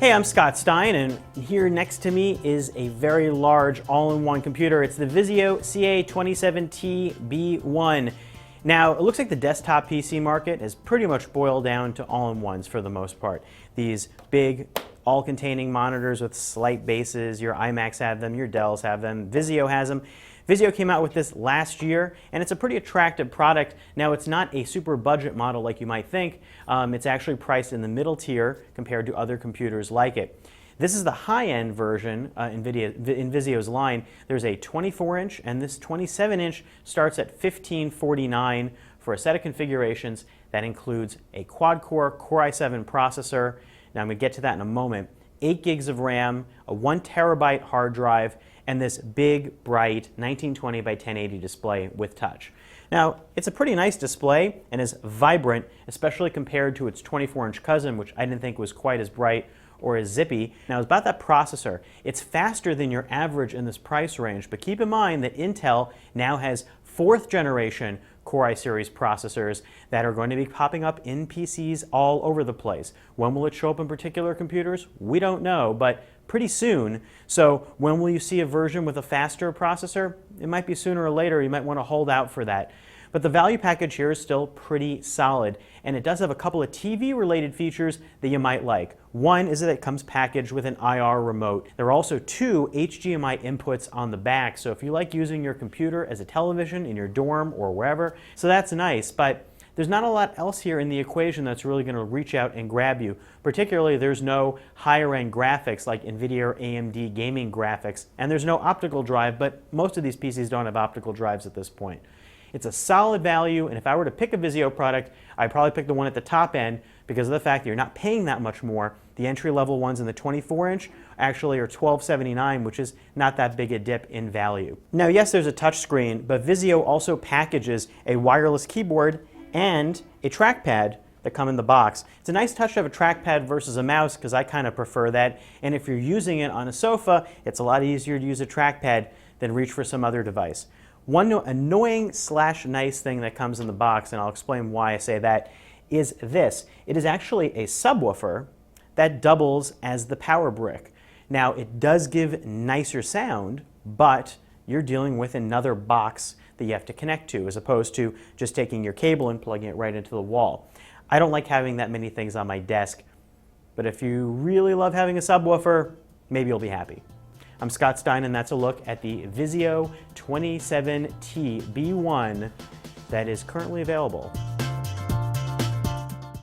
Hey, I'm Scott Stein, and here next to me is a very large all-in-one computer. It's the Vizio CA27T B1. Now, it looks like the desktop PC market has pretty much boiled down to all-in-ones for the most part. These big, all-containing monitors with slight bases, your iMacs have them, your Dells have them, Vizio has them. Vizio came out with this last year, and it's a pretty attractive product. Now, it's not a super budget model like you might think. It's actually priced in the middle tier compared to other computers like it. This is the high-end version in Vizio's line. There's a 24-inch, and this 27-inch starts at $1549 for a set of configurations that includes a quad-core Core i7 processor. Now, I'm going to get to that in a moment. 8 gigs of RAM, a 1 terabyte hard drive, and this big, bright 1920 by 1080 display with touch. Now, it's a pretty nice display and is vibrant, especially compared to its 24-inch cousin, which I didn't think was quite as bright or as zippy. Now, it's about that processor. It's faster than your average in this price range, but keep in mind that Intel now has 4th generation Core i series processors that are going to be popping up in PCs all over the place. When will it show up in particular computers? We don't know, but pretty soon. So when will you see a version with a faster processor? It might be sooner or later. You might want to hold out for that. But the value package here is still pretty solid, and it does have a couple of TV-related features that you might like. One is that it comes packaged with an IR remote. There are also 2 HDMI inputs on the back, so if you like using your computer as a television in your dorm or wherever, so that's nice. But there's not a lot else here in the equation that's really going to reach out and grab you. Particularly, there's no higher-end graphics like NVIDIA or AMD gaming graphics, and there's no optical drive, but most of these PCs don't have optical drives at this point. It's a solid value, and if I were to pick a Vizio product, I'd probably pick the one at the top end because of the fact that you're not paying that much more. The entry-level ones in the 24-inch actually are $1279, which is not that big a dip in value. Now, yes, there's a touch screen, but Vizio also packages a wireless keyboard and a trackpad that come in the box. It's a nice touch to have a trackpad versus a mouse because I kind of prefer that, and if you're using it on a sofa, it's a lot easier to use a trackpad than reach for some other device. One annoying/nice thing that comes in the box, and I'll explain why I say that, is this. It is actually a subwoofer that doubles as the power brick. Now, it does give nicer sound, but you're dealing with another box that you have to connect to, as opposed to just taking your cable and plugging it right into the wall. I don't like having that many things on my desk, but if you really love having a subwoofer, maybe you'll be happy. I'm Scott Stein, and that's a look at the Vizio 27T B1 that is currently available.